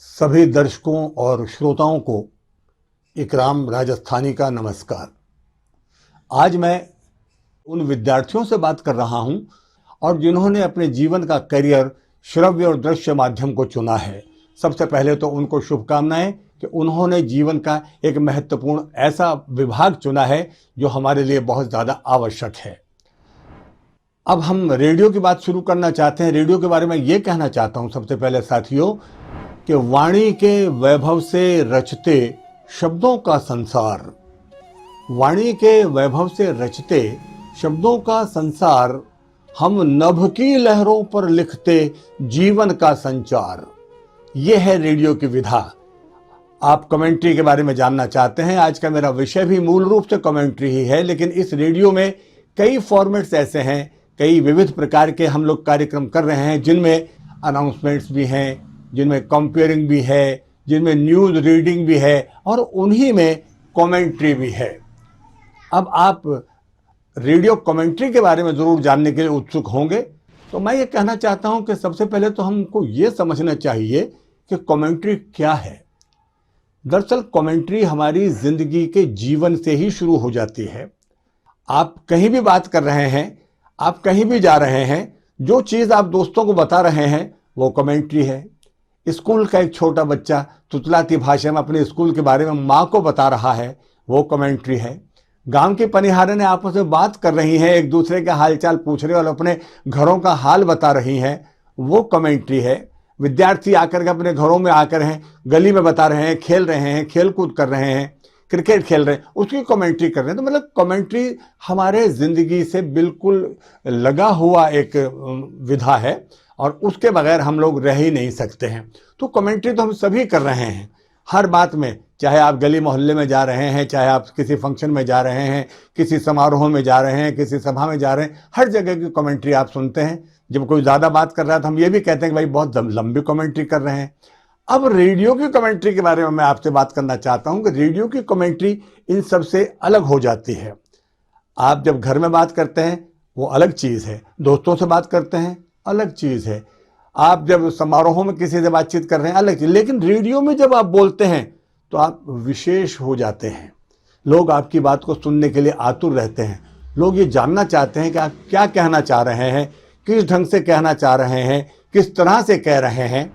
सभी दर्शकों और श्रोताओं को इकराम राजस्थानी का नमस्कार। आज मैं उन विद्यार्थियों से बात कर रहा हूं और जिन्होंने अपने जीवन का करियर श्रव्य और दृश्य माध्यम को चुना है। सबसे पहले तो उनको शुभकामनाएं कि उन्होंने जीवन का एक महत्वपूर्ण ऐसा विभाग चुना है जो हमारे लिए बहुत ज़्यादा आवश्यक है। अब हम रेडियो की बात शुरू करना चाहते हैं। रेडियो के बारे में ये कहना चाहता हूं सबसे पहले साथियों कि वाणी के वैभव से रचते शब्दों का संसार, वाणी के वैभव से रचते शब्दों का संसार, हम नभ की लहरों पर लिखते जीवन का संचार। ये है रेडियो की विधा। आप कमेंट्री के बारे में जानना चाहते हैं। आज का मेरा विषय भी मूल रूप से कमेंट्री ही है, लेकिन इस रेडियो में कई फॉर्मेट्स ऐसे हैं, कई विविध प्रकार के हम लोग कार्यक्रम कर रहे हैं जिनमें अनाउंसमेंट्स भी हैं, जिनमें कंपेयरिंग भी है, जिनमें न्यूज़ रीडिंग भी है और उन्हीं में कमेंट्री भी है। अब आप रेडियो कमेंट्री के बारे में ज़रूर जानने के लिए उत्सुक होंगे, तो मैं ये कहना चाहता हूं कि सबसे पहले तो हमको ये समझना चाहिए कि कमेंट्री क्या है। दरअसल कमेंट्री हमारी ज़िंदगी के जीवन से ही शुरू हो जाती है। आप कहीं भी बात कर रहे हैं, आप कहीं भी जा रहे हैं, जो चीज़ आप दोस्तों को बता रहे हैं वो कमेंट्री है। स्कूल का एक छोटा बच्चा तुतलाती भाषा में अपने स्कूल के बारे में माँ को बता रहा है, वो कमेंट्री है। गांव की पनिहारें आपस में बात कर रही हैं, एक दूसरे का हालचाल पूछ रहे और अपने घरों का हाल बता रही हैं, वो कमेंट्री है। विद्यार्थी आकर के अपने घरों में आकर हैं, गली में बता रहे हैं, खेल रहे हैं, खेल कूद कर रहे हैं, क्रिकेट खेल रहे हैं, उसकी कमेंट्री कर रहे हैं। तो मतलब कमेंट्री हमारे ज़िंदगी से बिल्कुल लगा हुआ एक विधा है और उसके बगैर हम लोग रह ही नहीं सकते हैं। तो कमेंट्री तो हम सभी कर रहे हैं हर बात में, चाहे आप गली मोहल्ले में जा रहे हैं, चाहे आप किसी फंक्शन में जा रहे हैं, किसी समारोह में जा रहे हैं, किसी सभा में जा रहे हैं, हर जगह की कमेंट्री आप सुनते हैं। जब कोई ज़्यादा बात कर रहा है तो हम ये भी कहते हैं कि भाई बहुत लंबी कमेंट्री कर रहे हैं। अब रेडियो की कमेंट्री के बारे में मैं आपसे बात करना चाहता हूँ कि रेडियो की कमेंट्री इन सब से अलग हो जाती है। आप जब घर में बात करते हैं वो अलग चीज़ है, दोस्तों से बात करते हैं अलग चीज़ है, आप जब समारोहों में किसी से बातचीत कर रहे हैं अलग चीज़। लेकिन रेडियो में जब आप बोलते हैं तो आप विशेष हो जाते हैं। लोग आपकी बात को सुनने के लिए आतुर रहते हैं। लोग ये जानना चाहते हैं कि आप क्या कहना चाह रहे हैं, किस ढंग से कहना चाह रहे हैं, किस तरह से कह रहे हैं।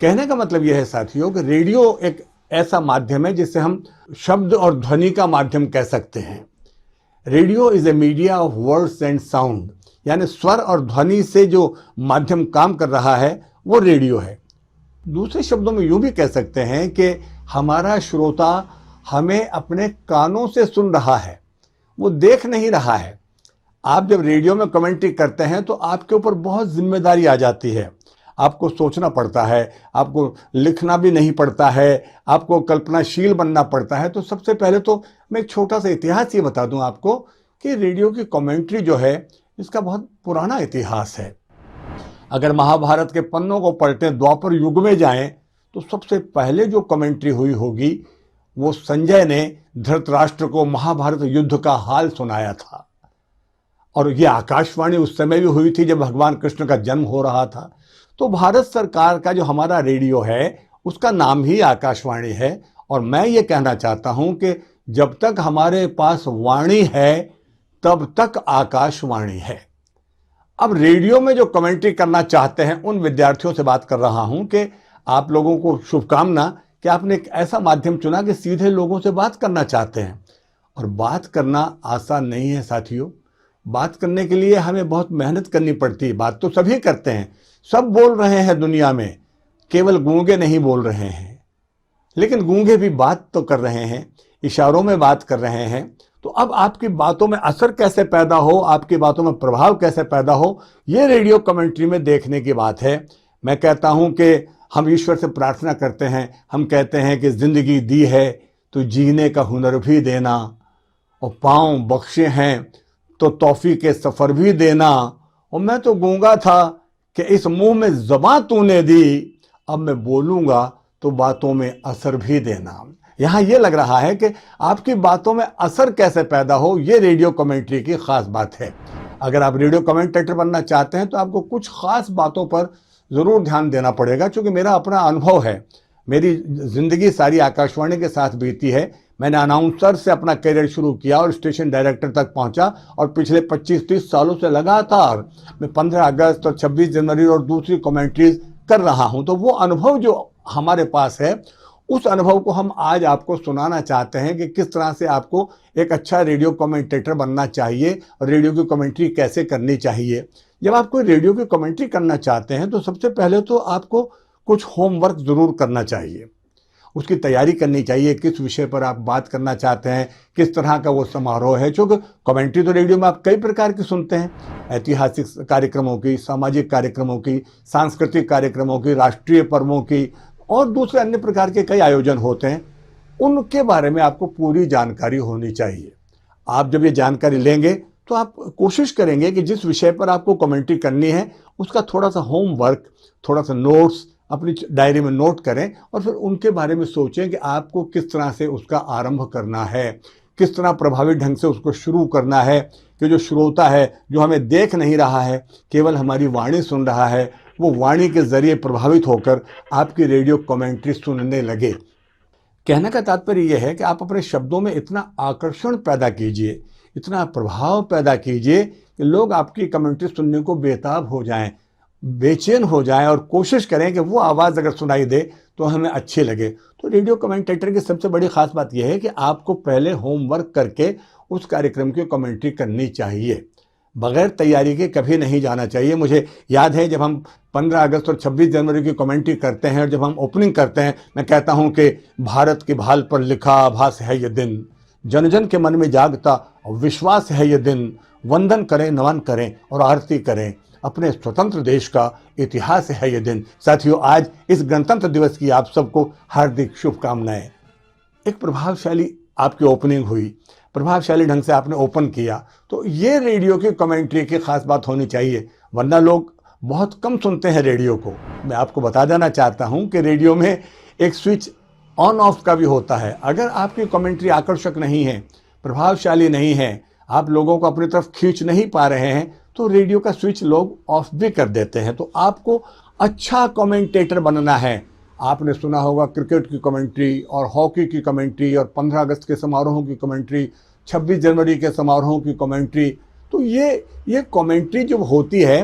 कहने का मतलब यह है साथियों कि रेडियो एक ऐसा माध्यम है जिससे हम शब्द और ध्वनि का माध्यम कह सकते हैं। Radio is a media of words and sound, यानी स्वर और ध्वनि से जो माध्यम काम कर रहा है वो रेडियो है। दूसरे शब्दों में यूं भी कह सकते हैं कि हमारा श्रोता हमें अपने कानों से सुन रहा है, वो देख नहीं रहा है। आप जब रेडियो में कमेंट्री करते हैं तो आपके ऊपर बहुत जिम्मेदारी आ जाती है। आपको सोचना पड़ता है, आपको लिखना भी नहीं पड़ता है, आपको कल्पनाशील बनना पड़ता है। तो सबसे पहले तो मैं एक छोटा सा इतिहास ये बता दूं आपको कि रेडियो की कमेंट्री जो है इसका बहुत पुराना इतिहास है। अगर महाभारत के पन्नों को पलटें, द्वापर युग में जाएं, तो सबसे पहले जो कमेंट्री हुई होगी वो संजय ने धृतराष्ट्र को महाभारत युद्ध का हाल सुनाया था। और ये आकाशवाणी उस समय भी हुई थी जब भगवान कृष्ण का जन्म हो रहा था। तो भारत सरकार का जो हमारा रेडियो है उसका नाम ही आकाशवाणी है। और मैं ये कहना चाहता हूं कि जब तक हमारे पास वाणी है तब तक आकाशवाणी है। अब रेडियो में जो कमेंट्री करना चाहते हैं उन विद्यार्थियों से बात कर रहा हूं कि आप लोगों को शुभकामना कि आपने एक ऐसा माध्यम चुना कि सीधे लोगों से बात करना चाहते हैं। और बात करना आसान नहीं है साथियों। बात करने के लिए हमें बहुत मेहनत करनी पड़ती है। बात तो सभी करते हैं, सब बोल रहे हैं दुनिया में, केवल गूंगे नहीं बोल रहे हैं। लेकिन गूंगे भी बात तो कर रहे हैं, इशारों में बात कर रहे हैं। तो अब आपकी बातों में असर कैसे पैदा हो, आपकी बातों में प्रभाव कैसे पैदा हो, ये रेडियो कमेंट्री में देखने की बात है। मैं कहता हूं कि हम ईश्वर से प्रार्थना करते हैं, हम कहते हैं कि जिंदगी दी है तो जीने का हुनर भी देना, और पाँव बख्शे हैं तो तौफीक के सफ़र भी देना। और मैं तो गूंगा था कि इस मुंह में ज़बां तूने दी, अब मैं बोलूँगा तो बातों में असर भी देना। यहाँ ये लग रहा है कि आपकी बातों में असर कैसे पैदा हो, ये रेडियो कमेंट्री की ख़ास बात है। अगर आप रेडियो कमेंटेटर बनना चाहते हैं तो आपको कुछ ख़ास बातों पर ज़रूर ध्यान देना पड़ेगा, क्योंकि मेरा अपना अनुभव है। मेरी ज़िंदगी सारी आकाशवाणी के साथ बीती है। मैंने अनाउंसर से अपना करियर शुरू किया और स्टेशन डायरेक्टर तक पहुंचा, और पिछले 25-30 सालों से लगातार मैं 15 अगस्त और 26 जनवरी और दूसरी कमेंट्रीज कर रहा हूं। तो वो अनुभव जो हमारे पास है, उस अनुभव को हम आज आपको सुनाना चाहते हैं कि किस तरह से आपको एक अच्छा रेडियो कमेंटेटर बनना चाहिए और रेडियो की कमेंट्री कैसे करनी चाहिए। जब आप कोई रेडियो की कमेंट्री करना चाहते हैं तो सबसे पहले तो आपको कुछ होमवर्क ज़रूर करना चाहिए, उसकी तैयारी करनी चाहिए। किस विषय पर आप बात करना चाहते हैं, किस तरह का वो समारोह है, क्योंकि कमेंट्री तो रेडियो में आप कई प्रकार की सुनते हैं, ऐतिहासिक कार्यक्रमों की, सामाजिक कार्यक्रमों की, सांस्कृतिक कार्यक्रमों की, राष्ट्रीय पर्वों की और दूसरे अन्य प्रकार के कई आयोजन होते हैं। उनके बारे में आपको पूरी जानकारी होनी चाहिए। आप जब ये जानकारी लेंगे तो आप कोशिश करेंगे कि जिस विषय पर आपको कमेंट्री करनी है उसका थोड़ा सा होमवर्क, थोड़ा सा नोट्स अपनी डायरी में नोट करें और फिर उनके बारे में सोचें कि आपको किस तरह से उसका आरंभ करना है, किस तरह प्रभावी ढंग से उसको शुरू करना है कि जो श्रोता है, जो हमें देख नहीं रहा है, केवल हमारी वाणी सुन रहा है, वो वाणी के जरिए प्रभावित होकर आपकी रेडियो कमेंट्री सुनने लगे। कहने का तात्पर्य यह है कि आप अपने शब्दों में इतना आकर्षण पैदा कीजिए, इतना प्रभाव पैदा कीजिए कि लोग आपकी कमेंट्री सुनने को बेताब हो जाएं, बेचैन हो जाएं और कोशिश करें कि वो आवाज़ अगर सुनाई दे तो हमें अच्छी लगे। तो रेडियो कमेंटेटर की सबसे बड़ी खास बात यह है कि आपको पहले होमवर्क करके उस कार्यक्रम की कमेंट्री करनी चाहिए। बगैर तैयारी के कभी नहीं जाना चाहिए। मुझे याद है जब हम 15 अगस्त और 26 जनवरी की कमेंट्री करते हैं और जब हम ओपनिंग करते हैं, मैं कहता हूं कि भारत की भाल पर लिखा आभास है ये दिन, जन जन के मन में जागता विश्वास है ये दिन, वंदन करें, नमन करें और आरती करें, अपने स्वतंत्र देश का इतिहास है ये दिन। साथियों, आज इस गणतंत्र दिवस की आप सबको हार्दिक शुभकामनाएं। एक प्रभावशाली आपकी ओपनिंग हुई, प्रभावशाली ढंग से आपने ओपन किया, तो ये रेडियो की कमेंट्री की खास बात होनी चाहिए, वरना लोग बहुत कम सुनते हैं रेडियो को। मैं आपको बता देना चाहता हूं कि रेडियो में एक स्विच ऑन ऑफ का भी होता है। अगर आपकी कमेंट्री आकर्षक नहीं है, प्रभावशाली नहीं है, आप लोगों को अपनी तरफ खींच नहीं पा रहे हैं, तो रेडियो का स्विच लोग ऑफ भी कर देते हैं। तो आपको अच्छा कमेंटेटर बनना है। आपने सुना होगा क्रिकेट की कमेंट्री और हॉकी की कमेंट्री और 15 अगस्त के समारोहों की कमेंट्री, 26 जनवरी के समारोहों की कमेंट्री। तो ये कमेंट्री जब होती है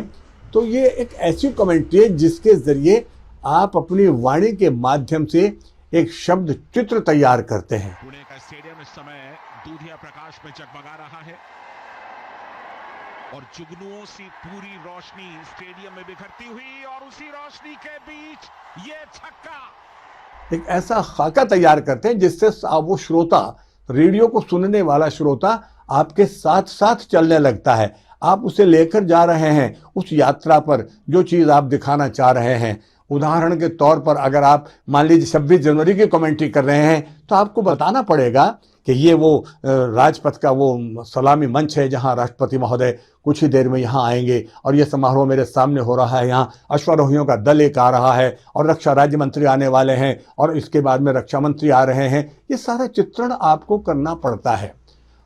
तो ये एक ऐसी कमेंट्री है जिसके ज़रिए आप अपनी वाणी के माध्यम से एक शब्द चित्र तैयार करते हैं। पुणे का स्टेडियम इस समय दूधिया प्रकाश में जगमगा रहा है और जुगनुओं सी पूरी रोशनी स्टेडियम में बिखरती हुई और उसी रोशनी के बीच ये छक्का, एक ऐसा खाका तैयार करते हैं जिससे वो श्रोता, रेडियो को सुनने वाला श्रोता आपके साथ साथ चलने लगता है। आप उसे लेकर जा रहे हैं उस यात्रा पर जो चीज़ आप दिखाना चाह रहे हैं। उदाहरण के तौर पर अगर आप मान लीजिए 26 जनवरी की कमेंट्री कर रहे हैं तो आपको बताना पड़ेगा कि ये वो राजपथ का वो सलामी मंच है जहां राष्ट्रपति महोदय कुछ ही देर में यहाँ आएंगे और ये समारोह मेरे सामने हो रहा है, यहाँ अश्वारोहियों का दल एक आ रहा है और रक्षा राज्य मंत्री आने वाले हैं और इसके बाद में रक्षा मंत्री आ रहे हैं। ये सारा चित्रण आपको करना पड़ता है।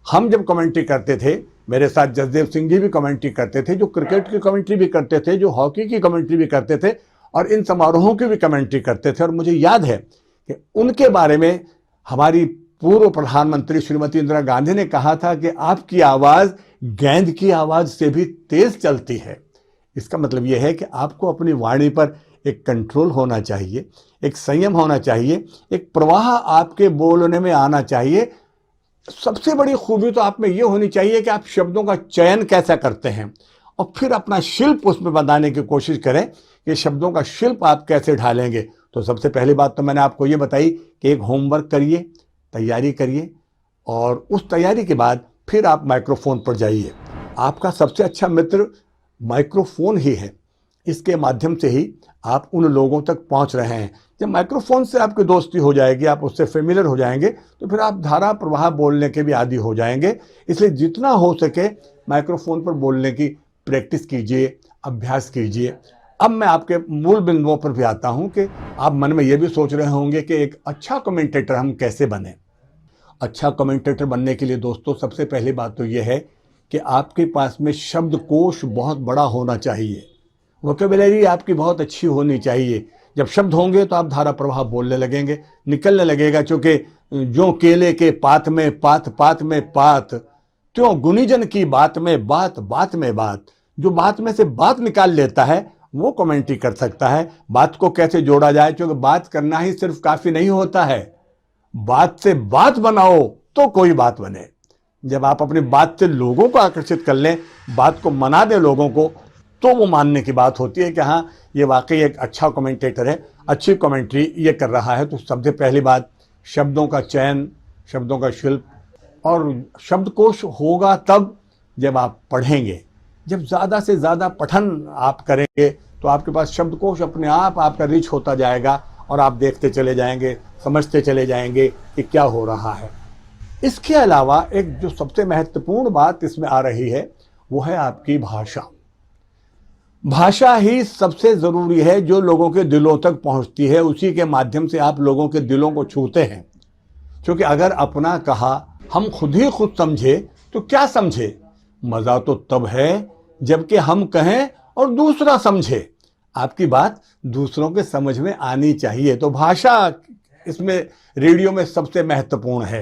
हम जब कमेंट्री करते थे, मेरे साथ जसदेव सिंह जी भी कमेंट्री करते थे, जो क्रिकेट की कमेंट्री भी करते थे, जो हॉकी की कमेंट्री भी करते थे और इन समारोहों की भी कमेंट्री करते थे। और मुझे याद है कि उनके बारे में हमारी पूर्व प्रधानमंत्री श्रीमती इंदिरा गांधी ने कहा था कि आपकी आवाज़ गेंद की आवाज़ से भी तेज चलती है। इसका मतलब यह है कि आपको अपनी वाणी पर एक कंट्रोल होना चाहिए, एक संयम होना चाहिए, एक प्रवाह आपके बोलने में आना चाहिए। सबसे बड़ी खूबी तो आप में ये होनी चाहिए कि आप शब्दों का चयन कैसा करते हैं और फिर अपना शिल्प उसमें बनाने की कोशिश करें कि शब्दों का शिल्प आप कैसे ढालेंगे। तो सबसे पहली बात तो मैंने आपको ये बताई कि एक होमवर्क करिए, तैयारी करिए और उस तैयारी के बाद फिर आप माइक्रोफोन पर जाइए। आपका सबसे अच्छा मित्र माइक्रोफोन ही है। इसके माध्यम से ही आप उन लोगों तक पहुंच रहे हैं। जब माइक्रोफोन से आपकी दोस्ती हो जाएगी, आप उससे फेमिलियर हो जाएंगे, तो फिर आप धारा प्रवाह बोलने के भी आदी हो जाएंगे। इसलिए जितना हो सके माइक्रोफोन पर बोलने की प्रैक्टिस कीजिए, अभ्यास कीजिए। अब मैं आपके मूल बिंदुओं पर भी आता हूं कि आप मन में ये भी सोच रहे होंगे कि एक अच्छा कमेंटेटर हम कैसे बने। अच्छा कमेंटेटर बनने के लिए दोस्तों सबसे पहली बात तो यह है कि आपके पास में शब्दकोश बहुत बड़ा होना चाहिए, वोकेबुलरी आपकी बहुत अच्छी होनी चाहिए। जब शब्द होंगे तो आप धारा प्रवाह बोलने लगेंगे, निकलने लगेगा, क्योंकि जो केले के पात में पात, पात में पात, त्यों गुनीजन की बात में बात, बात में बात। जो बात में से बात निकाल लेता है वो कमेंट्री कर सकता है। बात को कैसे जोड़ा जाए, क्योंकि बात करना ही सिर्फ काफी नहीं होता है, बात से बात बनाओ तो कोई बात बने। जब आप अपनी बात से लोगों को आकर्षित कर लें, बात को मना दें लोगों को, तो वो मानने की बात होती है कि हाँ ये वाकई एक अच्छा कमेंटेटर है, अच्छी कमेंट्री ये कर रहा है। तो सबसे पहली बात, शब्दों का चयन, शब्दों का शिल्प, और शब्दकोश होगा तब जब आप पढ़ेंगे। जब ज़्यादा से ज़्यादा पठन आप करेंगे तो आपके पास शब्दकोश अपने आप आपका रिच होता जाएगा और आप देखते चले जाएंगे, समझते चले जाएंगे कि क्या हो रहा है। इसके अलावा एक जो सबसे महत्वपूर्ण बात इसमें आ रही है वो है आपकी भाषा। भाषा ही सबसे ज़रूरी है, जो लोगों के दिलों तक पहुंचती है, उसी के माध्यम से आप लोगों के दिलों को छूते हैं। क्योंकि अगर अपना कहा हम खुद ही खुद समझे तो क्या समझे, मज़ा तो तब है जबकि हम कहें और दूसरा समझे। आपकी बात दूसरों के समझ में आनी चाहिए। तो भाषा इसमें रेडियो में सबसे महत्वपूर्ण है।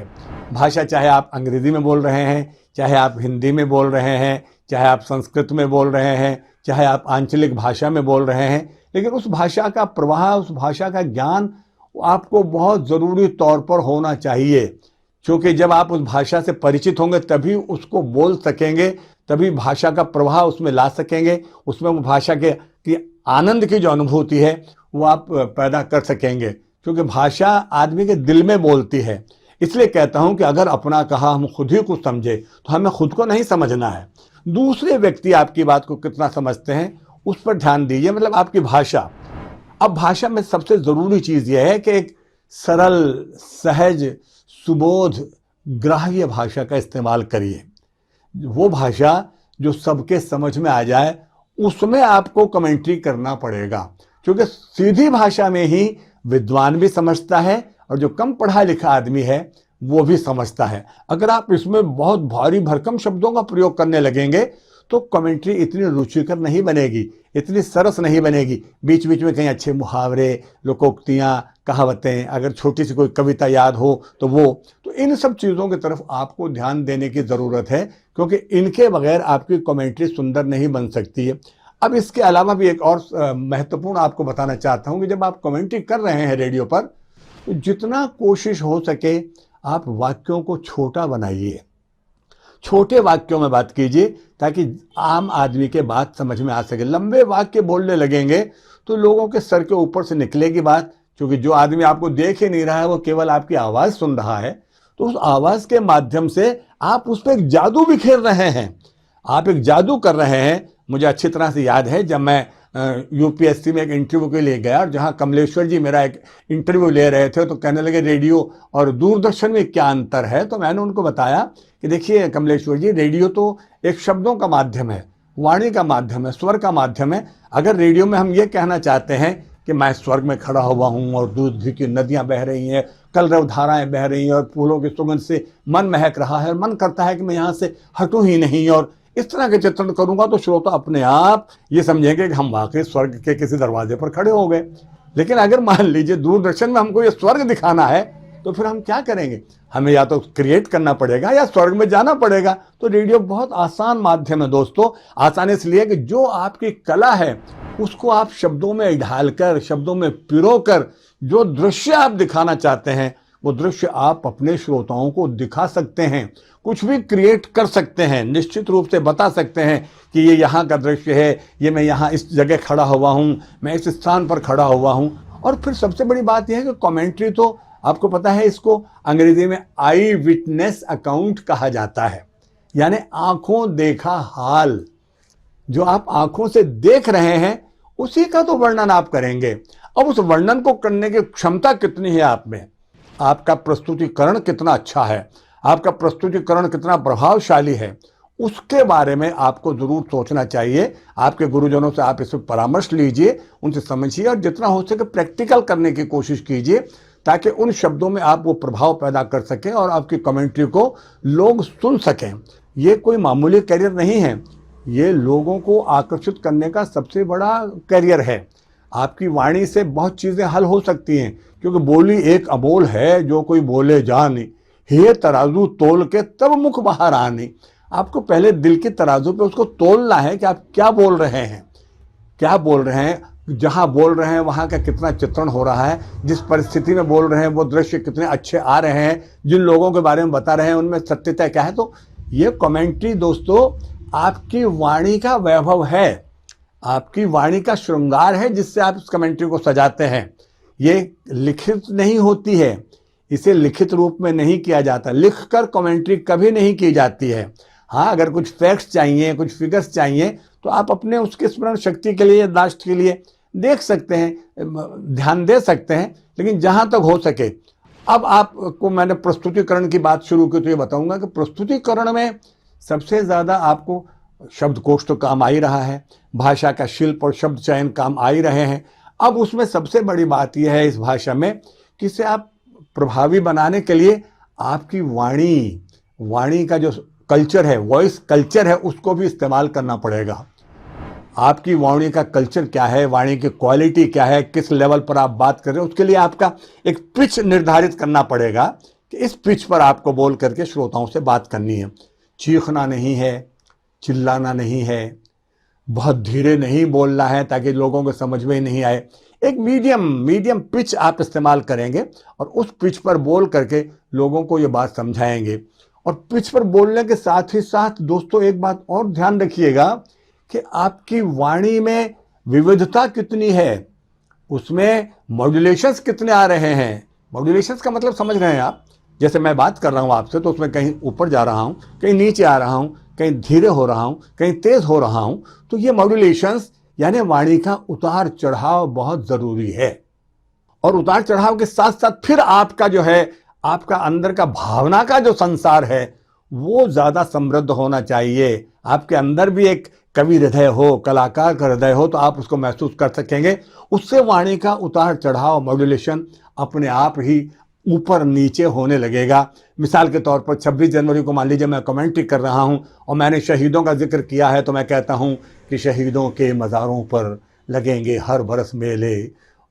भाषा चाहे आप अंग्रेजी में बोल रहे हैं, चाहे आप हिंदी में बोल रहे हैं, चाहे आप संस्कृत में बोल रहे हैं, चाहे आप आंचलिक भाषा में बोल रहे हैं, लेकिन उस भाषा का प्रवाह, उस भाषा का ज्ञान आपको बहुत ज़रूरी तौर पर होना चाहिए। क्योंकि जब आप उस भाषा से परिचित होंगे तभी उसको बोल सकेंगे, तभी भाषा का प्रवाह उसमें ला सकेंगे, उसमें वो भाषा की आनंद की जो अनुभूति है वो आप पैदा कर सकेंगे। क्योंकि भाषा आदमी के दिल में बोलती है। इसलिए कहता हूं कि अगर अपना कहा हम खुद ही कुछ समझे, तो हमें खुद को नहीं समझना है, दूसरे व्यक्ति आपकी बात को कितना समझते हैं उस पर ध्यान दीजिए, मतलब आपकी भाषा। अब भाषा में सबसे ज़रूरी चीज़ यह है कि एक सरल, सहज, सुबोध, ग्राह्य भाषा का इस्तेमाल करिए। वो भाषा जो सबके समझ में आ जाए, उसमें आपको कमेंट्री करना पड़ेगा। क्योंकि सीधी भाषा में ही विद्वान भी समझता है और जो कम पढ़ा लिखा आदमी है वो भी समझता है। अगर आप इसमें बहुत भारी भरकम शब्दों का प्रयोग करने लगेंगे तो कमेंट्री इतनी रुचिकर नहीं बनेगी, इतनी सरस नहीं बनेगी। बीच बीच में कहीं अच्छे मुहावरे, लोकोक्तियाँ, कहावतें, अगर छोटी सी कोई कविता याद हो तो वो, तो इन सब चीज़ों की तरफ आपको ध्यान देने की ज़रूरत है, क्योंकि इनके बगैर आपकी कमेंट्री सुंदर नहीं बन सकती है। अब इसके अलावा भी एक और महत्वपूर्ण आपको बताना चाहता हूँ कि जब आप कमेंट्री कर रहे हैं रेडियो पर, तो जितना कोशिश हो सके आप वाक्यों को छोटा बनाइए, छोटे वाक्यों में बात कीजिए ताकि आम आदमी के बात समझ में आ सके। लंबे वाक्य बोलने लगेंगे तो लोगों के सर के ऊपर से निकलेगी बात, क्योंकि जो आदमी आपको देख ही नहीं रहा है वो केवल आपकी आवाज़ सुन रहा है। तो उस आवाज़ के माध्यम से आप उस पर एक जादू बिखेर रहे हैं, आप एक जादू कर रहे हैं। मुझे अच्छी तरह से याद है जब मैं यूपीएससी में एक इंटरव्यू के लिए गया और जहां कमलेश्वर जी मेरा एक इंटरव्यू ले रहे थे, तो कहने लगे रेडियो और दूरदर्शन में क्या अंतर है। तो मैंने उनको बताया कि देखिए कमलेश्वर जी, रेडियो तो एक शब्दों का माध्यम है, वाणी का माध्यम है, स्वर का माध्यम है। अगर रेडियो में हम ये कहना चाहते हैं कि मैं स्वर्ग में खड़ा हुआ हूँ और दूध घी की नदियाँ बह रही हैं, कलरव धाराएं बह रही हैं और फूलों की सुगंध से मन महक रहा है और मन करता है कि मैं यहाँ से हटूँ ही नहीं, और इस तरह के चित्रण करूंगा, तो श्रोता अपने आप ये समझेंगे कि हम वाकई स्वर्ग के किसी दरवाजे पर खड़े हो गए। लेकिन अगर मान लीजिए दूरदर्शन में हमको ये स्वर्ग दिखाना है, तो फिर हम क्या करेंगे? हमें या तो क्रिएट करना पड़ेगा या स्वर्ग में जाना पड़ेगा। तो रेडियो बहुत आसान माध्यम है दोस्तों। आसान इसलिए कि जो आपकी कला है उसको आप शब्दों में ढालकर, शब्दों में पिरोकर जो दृश्य आप दिखाना चाहते हैं वो दृश्य आप अपने श्रोताओं को दिखा सकते हैं, कुछ भी क्रिएट कर सकते हैं, निश्चित रूप से बता सकते हैं कि ये यहाँ का दृश्य है, ये मैं यहाँ इस जगह खड़ा हुआ हूँ, मैं इस स्थान पर खड़ा हुआ हूँ। और फिर सबसे बड़ी बात यह है कि कमेंट्री तो आपको पता है, इसको अंग्रेजी में आई विटनेस अकाउंट कहा जाता है, यानी आंखों देखा हाल। जो आप आंखों से देख रहे हैं उसी का तो वर्णन आप करेंगे। अब उस वर्णन को करने की क्षमता कितनी है आप में, आपका प्रस्तुतिकरण कितना अच्छा है, आपका प्रस्तुतिकरण कितना प्रभावशाली है, उसके बारे में आपको जरूर सोचना चाहिए। आपके गुरुजनों से आप इस पर परामर्श लीजिए, उनसे समझिए और जितना हो सके प्रैक्टिकल करने की कोशिश कीजिए, ताकि उन शब्दों में आप वो प्रभाव पैदा कर सकें और आपकी कमेंट्री को लोग सुन सकें। ये कोई मामूली करियर नहीं है, ये लोगों को आकर्षित करने का सबसे बड़ा करियर है। आपकी वाणी से बहुत चीज़ें हल हो सकती हैं, क्योंकि बोली एक अबोल है, जो कोई बोले जानी, हे तराजू तोल के तब मुख बाहर आनी। आपको पहले दिल के तराजू पे उसको तोलना है कि आप क्या बोल रहे हैं, क्या बोल रहे हैं, जहां बोल रहे हैं वहां का कितना चित्रण हो रहा है, जिस परिस्थिति में बोल रहे हैं वो दृश्य कितने अच्छे आ रहे हैं, जिन लोगों के बारे में बता रहे हैं उनमें सत्यता क्या है। तो ये कमेंट्री दोस्तों आपकी वाणी का वैभव है, आपकी वाणी का श्रृंगार है, जिससे आप इस कमेंट्री को सजाते हैं। ये लिखित नहीं होती है, इसे लिखित रूप में नहीं किया जाता, लिखकर कमेंट्री कभी नहीं की जाती है। हाँ, अगर कुछ फैक्ट्स चाहिए, कुछ फिगर्स चाहिए, तो आप अपने उसके स्मरण शक्ति के लिए, याददाश्त के लिए देख सकते हैं, ध्यान दे सकते हैं, लेकिन जहां तक हो सके। अब आपको मैंने प्रस्तुतिकरण की बात शुरू की तो ये बताऊंगा कि प्रस्तुतिकरण में सबसे ज्यादा आपको शब्दकोश तो काम आ ही रहा है, भाषा का शिल्प और शब्द चयन काम आ ही रहे हैं। अब उसमें सबसे बड़ी बात यह है इस भाषा में कि इसे आप प्रभावी बनाने के लिए आपकी वाणी का जो कल्चर है, वॉइस कल्चर है, उसको भी इस्तेमाल करना पड़ेगा। आपकी वाणी का कल्चर क्या है, वाणी की क्वालिटी क्या है, किस लेवल पर आप बात कर रहे हैं, उसके लिए आपका एक पिच निर्धारित करना पड़ेगा कि इस पिच पर आपको बोल करके श्रोताओं से बात करनी है। चीखना नहीं है, चिल्लाना नहीं है, बहुत धीरे नहीं बोलना है ताकि लोगों को समझ में ही नहीं आए। एक मीडियम पिच आप इस्तेमाल करेंगे और उस पिच पर बोल करके लोगों को ये बात समझाएंगे। और पिच पर बोलने के साथ ही साथ दोस्तों एक बात और ध्यान रखिएगा कि आपकी वाणी में विविधता कितनी है, उसमें मॉड्यूलेशंस कितने आ रहे हैं। मॉड्यूलेशंस का मतलब समझ रहे हैं आप, जैसे मैं बात कर रहा हूं आपसे तो उसमें कहीं ऊपर जा रहा हूं, कहीं नीचे आ रहा हूं, कहीं धीरे हो रहा हूं, कहीं तेज हो रहा हूं। तो ये मॉड्यूलेशंस यानी वाणी का उतार चढ़ाव बहुत जरूरी है। और उतार चढ़ाव के साथ साथ फिर आपका जो है, आपका अंदर का भावना का जो संसार है वो ज्यादा समृद्ध होना चाहिए। आपके अंदर भी एक कवि हृदय हो, कलाकार का हृदय हो, तो आप उसको महसूस कर सकेंगे। उससे वाणी का उतार चढ़ाव, मॉड्यूलेशन अपने आप ही ऊपर नीचे होने लगेगा। मिसाल के तौर पर 26 जनवरी को मान लीजिए मैं कमेंट्री कर रहा हूं और मैंने शहीदों का जिक्र किया है, तो मैं कहता हूं कि शहीदों के मज़ारों पर लगेंगे हर बरस मेले,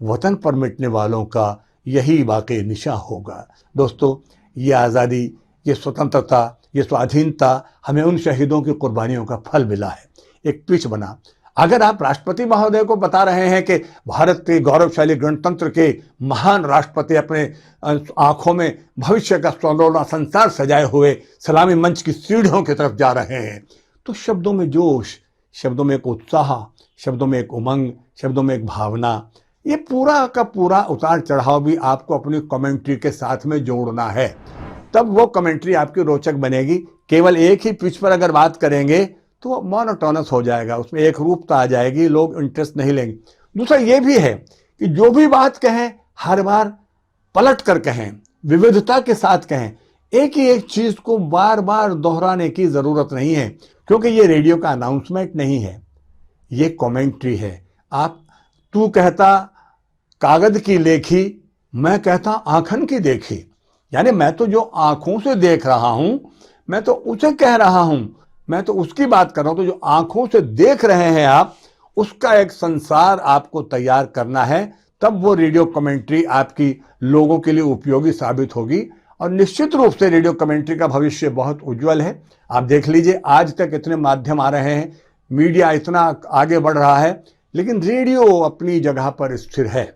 वतन पर मिटने वालों का यही बाकी निशा होगा। दोस्तों, ये आज़ादी, ये स्वतंत्रता, ये स्वाधीनता हमें उन शहीदों की कुर्बानियों का फल मिला है। एक पिच बना। अगर आप राष्ट्रपति महोदय को बता रहे हैं कि भारत के गौरवशाली गणतंत्र के महान राष्ट्रपति अपने आंखों में भविष्य का सोनौना संसार सजाए हुए सलामी मंच की सीढ़ियों की तरफ जा रहे हैं, तो शब्दों में जोश, शब्दों में एक उत्साह, शब्दों में एक उमंग, शब्दों में एक भावना, ये पूरा का पूरा उतार चढ़ाव भी आपको अपनी कमेंट्री के साथ में जोड़ना है। तब वो कमेंट्री आपकी रोचक बनेगी। केवल एक ही पिच पर अगर बात करेंगे तो मोनोटोनस हो जाएगा, उसमें एक रूपता आ जाएगी, लोग इंटरेस्ट नहीं लेंगे। दूसरा ये भी है कि जो भी बात कहें हर बार पलट कर कहें, विविधता के साथ कहें। एक ही एक चीज को बार बार दोहराने की जरूरत नहीं है, क्योंकि ये रेडियो का अनाउंसमेंट नहीं है, ये कमेंट्री है। तू कहता कागज की लेखी, मैं कहता आंखन की देखी, यानी मैं तो जो आंखों से देख रहा हूं मैं तो उसे कह रहा हूं, मैं तो उसकी बात कर रहा हूं। तो जो आंखों से देख रहे हैं आप, उसका एक संसार आपको तैयार करना है, तब वो रेडियो कमेंट्री आपकी लोगों के लिए उपयोगी साबित होगी। और निश्चित रूप से रेडियो कमेंट्री का भविष्य बहुत उज्जवल है। आप देख लीजिए, आज तक इतने माध्यम आ रहे हैं, मीडिया इतना आगे बढ़ रहा है, लेकिन रेडियो अपनी जगह पर स्थिर है,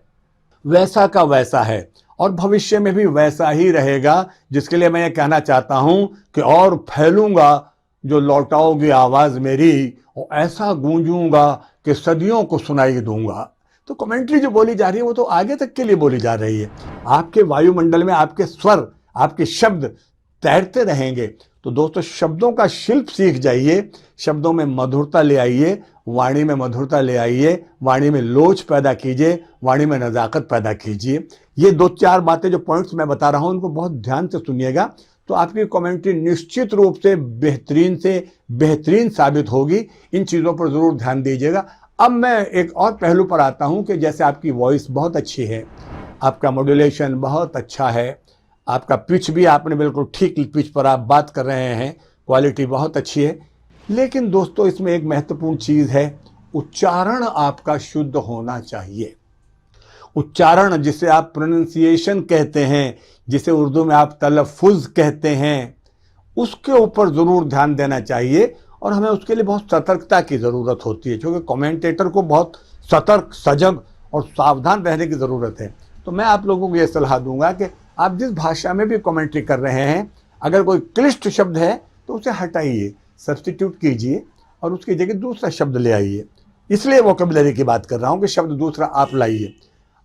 वैसा का वैसा है और भविष्य में भी वैसा ही रहेगा। जिसके लिए मैं ये कहना चाहता हूं कि और फैलूंगा जो लौटाओगी आवाज मेरी, और ऐसा गूंजूंगा कि सदियों को सुनाई दूंगा। तो कमेंट्री जो बोली जा रही है वो तो आगे तक के लिए बोली जा रही है। आपके वायुमंडल में आपके स्वर, आपके शब्द तैरते रहेंगे। तो दोस्तों, शब्दों का शिल्प सीख जाइए, शब्दों में मधुरता ले आइए, वाणी में मधुरता ले आइए, वाणी में लोच पैदा कीजिए, वाणी में नजाकत पैदा कीजिए। ये 2-4 बातें जो पॉइंट्स मैं बता रहा हूं उनको बहुत ध्यान से सुनिएगा, तो आपकी कमेंट्री निश्चित रूप से बेहतरीन साबित होगी। इन चीज़ों पर ज़रूर ध्यान दीजिएगा। अब मैं एक और पहलू पर आता हूं कि जैसे आपकी वॉइस बहुत अच्छी है, आपका मॉड्यूलेशन बहुत अच्छा है, आपका पिच भी आपने बिल्कुल ठीक पिच पर आप बात कर रहे हैं, क्वालिटी बहुत अच्छी है। लेकिन दोस्तों, इसमें एक महत्वपूर्ण चीज़ है, उच्चारण आपका शुद्ध होना चाहिए। उच्चारण जिसे आप प्रोनाउंसिएशन कहते हैं, जिसे उर्दू में आप तलफ़ुज़ कहते हैं, उसके ऊपर ज़रूर ध्यान देना चाहिए और हमें उसके लिए बहुत सतर्कता की ज़रूरत होती है, क्योंकि कमेंटेटर को बहुत सतर्क, सजग और सावधान रहने की ज़रूरत है। तो मैं आप लोगों को ये सलाह दूंगा कि आप जिस भाषा में भी कमेंट्री कर रहे हैं, अगर कोई क्लिष्ट शब्द है तो उसे हटाइए, सब्स्टिट्यूट कीजिए और उसकी जगह दूसरा शब्द ले आइए। इसलिए वोकैबुलरी की बात कर रहा हूँ कि शब्द दूसरा आप लाइए।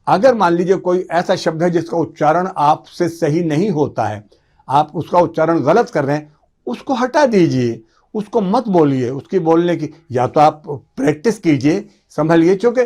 अगर मान लीजिए कोई ऐसा शब्द है जिसका उच्चारण आपसे सही नहीं होता है, आप उसका उच्चारण गलत कर रहे हैं, उसको हटा दीजिए, उसको मत बोलिए। उसकी बोलने की या तो आप प्रैक्टिस कीजिए, संभलिए, क्योंकि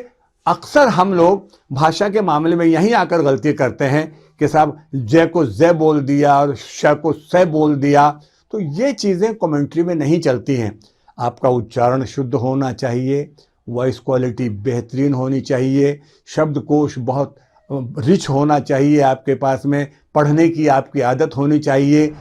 अक्सर हम लोग भाषा के मामले में यहीं आकर गलती करते हैं कि साहब जय को जय बोल दिया और श को स बोल दिया। तो ये चीज़ें कमेंट्री में नहीं चलती हैं। आपका उच्चारण शुद्ध होना चाहिए, वॉइस क्वालिटी बेहतरीन होनी चाहिए, शब्दकोश बहुत रिच होना चाहिए आपके पास में, पढ़ने की आपकी आदत होनी चाहिए,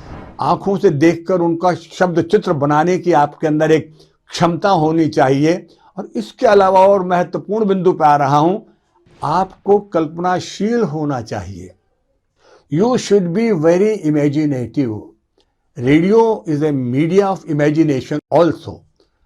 आंखों से देखकर उनका शब्द चित्र बनाने की आपके अंदर एक क्षमता होनी चाहिए। और इसके अलावा और महत्वपूर्ण बिंदु पे आ रहा हूं, आपको कल्पनाशील होना चाहिए। You should be very imaginative. Radio is a media of imagination also.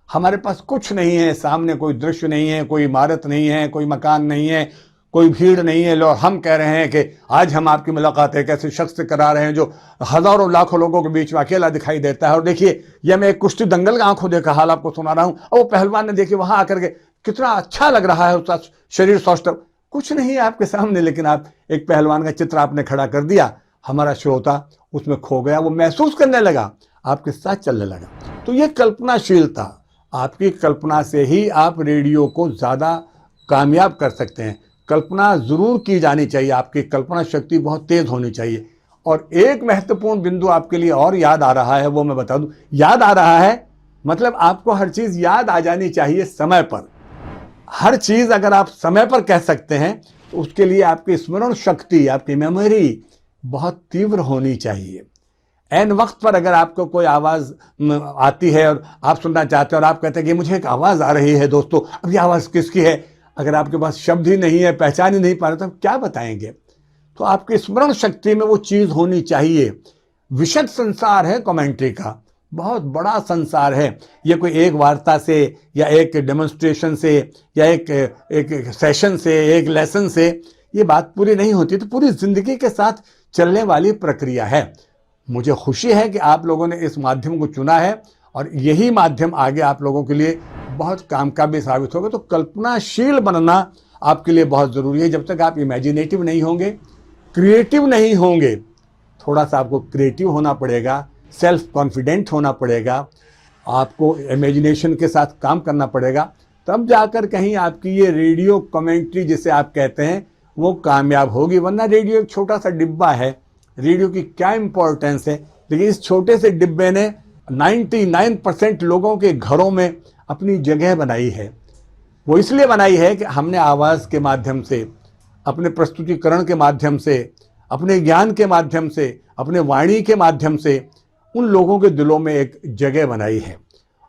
हमारे पास कुछ नहीं है, सामने कोई दृश्य नहीं है, कोई इमारत नहीं है, कोई मकान नहीं है, कोई भीड़ नहीं है, और हम कह रहे हैं कि आज हम आपकी मुलाकात एक ऐसे शख्स से करा रहे हैं जो हजारों लाखों लोगों के बीच में अकेला दिखाई देता है। और देखिए, यह मैं एक कुश्ती दंगल का आंखों देखा हाल आपको सुना रहा हूं, और वो पहलवान ने देखिए वहां आकर के कितना अच्छा लग रहा है, उसका शरीर सौष्ठव, कुछ नहीं है आपके सामने, लेकिन आप एक पहलवान का चित्र आपने खड़ा कर दिया, हमारा श्रोता उसमें खो गया, वो महसूस करने लगा, आपके साथ चलने लगा। तो ये कल्पनाशीलता, आपकी कल्पना से ही आप रेडियो को ज़्यादा कामयाब कर सकते हैं। कल्पना ज़रूर की जानी चाहिए, आपकी कल्पना शक्ति बहुत तेज़ होनी चाहिए। और एक महत्वपूर्ण बिंदु आपके लिए और याद आ रहा है, वो मैं बता दूं। याद आ रहा है मतलब आपको हर चीज़ याद आ जानी चाहिए समय पर। हर चीज़ अगर आप समय पर कह सकते हैं तो उसके लिए आपकी स्मरण शक्ति, आपकी मेमोरी बहुत तीव्र होनी चाहिए। एन वक्त पर अगर आपको कोई आवाज़ आती है और आप सुनना चाहते हैं और आप कहते हैं कि मुझे एक आवाज़ आ रही है दोस्तों, अब ये आवाज़ किसकी है, अगर आपके पास शब्द ही नहीं है, पहचान ही नहीं पा रहे, तो आप क्या बताएंगे। तो आपकी स्मरण शक्ति में वो चीज़ होनी चाहिए। विशद संसार है कमेंट्री का, बहुत बड़ा संसार है। ये कोई एक वार्ता से या एक डेमोन्स्ट्रेशन से या एक सेशन से, एक लेसन से ये बात पूरी नहीं होती। तो पूरी ज़िंदगी के साथ चलने वाली प्रक्रिया है। मुझे खुशी है कि आप लोगों ने इस माध्यम को चुना है और यही माध्यम आगे आप लोगों के लिए बहुत काम का भी साबित होगा। तो कल्पनाशील बनना आपके लिए बहुत ज़रूरी है। जब तक आप इमेजिनेटिव नहीं होंगे, क्रिएटिव नहीं होंगे, थोड़ा सा आपको क्रिएटिव होना पड़ेगा, सेल्फ कॉन्फिडेंट होना पड़ेगा, आपको इमेजिनेशन के साथ काम करना पड़ेगा, तब जाकर कहीं आपकी ये रेडियो कमेंट्री जिसे आप कहते हैं वो कामयाब होगी। वरना रेडियो एक छोटा सा डिब्बा है, रेडियो की क्या इंपॉर्टेंस है, लेकिन इस छोटे से डिब्बे ने 99% लोगों के घरों में अपनी जगह बनाई है। वो इसलिए बनाई है कि हमने आवाज़ के माध्यम से, अपने प्रस्तुतिकरण के माध्यम से, अपने ज्ञान के माध्यम से, अपने वाणी के माध्यम से उन लोगों के दिलों में एक जगह बनाई है।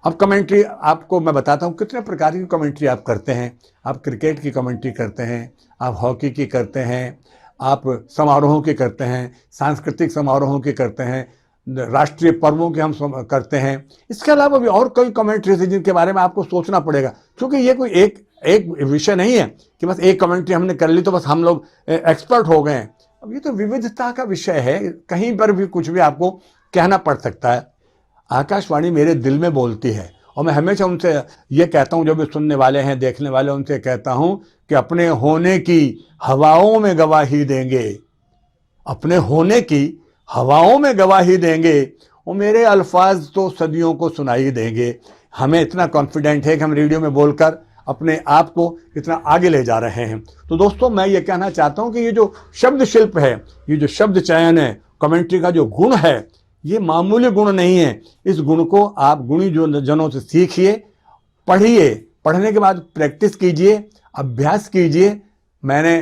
अब कमेंट्री आपको मैं बताता हूँ कितने प्रकार की कमेंट्री आप करते हैं। आप क्रिकेट की कमेंट्री करते हैं, आप हॉकी की करते हैं, आप समारोहों की करते हैं, सांस्कृतिक समारोहों की करते हैं, राष्ट्रीय पर्वों के हम करते हैं। इसके अलावा भी और कई कमेंट्रीज हैं जिनके बारे में आपको सोचना पड़ेगा, क्योंकि ये कोई एक विषय नहीं है कि बस एक कमेंट्री हमने कर ली तो बस हम लोग एक्सपर्ट हो गए हैं। अब ये तो विविधता का विषय है, कहीं पर भी कुछ भी आपको कहना पड़ सकता है। आकाशवाणी मेरे दिल में बोलती है और मैं हमेशा उनसे ये कहता हूँ, जो भी सुनने वाले हैं, देखने वाले, उनसे कहता हूँ कि अपने होने की हवाओं में गवाही देंगे, अपने होने की हवाओं में गवाही देंगे, और मेरे अल्फाज तो सदियों को सुनाई देंगे। हमें इतना कॉन्फिडेंट है कि हम रेडियो में बोलकर अपने आप को इतना आगे ले जा रहे हैं। तो दोस्तों, मैं ये कहना चाहता हूँ कि ये जो शब्द शिल्प है, ये जो शब्द चयन है, कमेंट्री का जो गुण है, ये मामूली गुण नहीं है। इस गुण को आप गुणी जनों से सीखिए, पढ़िए, पढ़ने के बाद प्रैक्टिस कीजिए, अभ्यास कीजिए। मैंने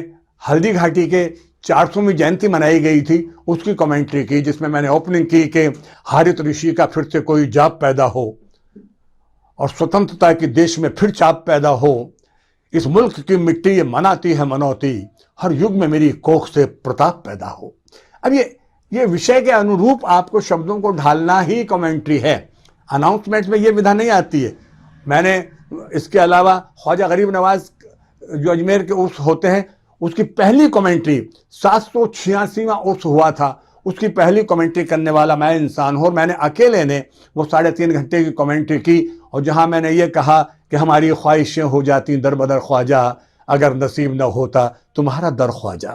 हल्दी घाटी के 400वीं जयंती मनाई गई थी, उसकी कमेंट्री की, जिसमें मैंने ओपनिंग की कि हारित ऋषि का फिर से कोई जाप पैदा हो। और स्वतंत्रता के देश में फिर चाप पैदा हो। इस मुल्क की मिट्टी ये मनाती है मनौती, हर युग में मेरी कोख से प्रताप पैदा हो। अब ये विषय के अनुरूप आपको शब्दों को ढालना ही कमेंट्री है। अनाउंसमेंट में ये विधा नहीं आती है। मैंने इसके अलावा ख्वाजा गरीब नवाज जो अजमेर के उर्स होते हैं, उसकी पहली कमेंट्री 786वां उर्स हुआ था, उसकी पहली कमेंट्री करने वाला मैं इंसान हूँ। और मैंने अकेले ने वो 3.5 घंटे की कमेंट्री की, और जहाँ मैंने ये कहा कि हमारी ख्वाहिशें हो जाती दर बदर ख्वाजा, अगर नसीब न होता तुम्हारा दर ख्वाजा।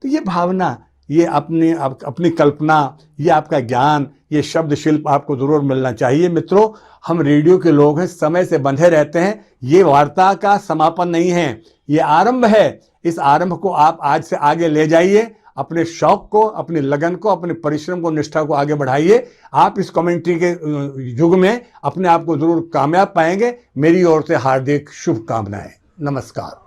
तो ये भावना, ये अपनी कल्पना, ये आपका ज्ञान, ये शब्द शिल्प आपको ज़रूर मिलना चाहिए। मित्रों, हम रेडियो के लोग हैं, समय से बंधे रहते हैं। ये वार्ता का समापन नहीं है, ये आरंभ है। इस आरंभ को आप आज से आगे ले जाइए, अपने शौक को, अपनी लगन को, अपने परिश्रम को, निष्ठा को आगे बढ़ाइए। आप इस कमेंट्री के युग में अपने आप को जरूर कामयाब पाएंगे। मेरी ओर से हार्दिक शुभकामनाएं। नमस्कार।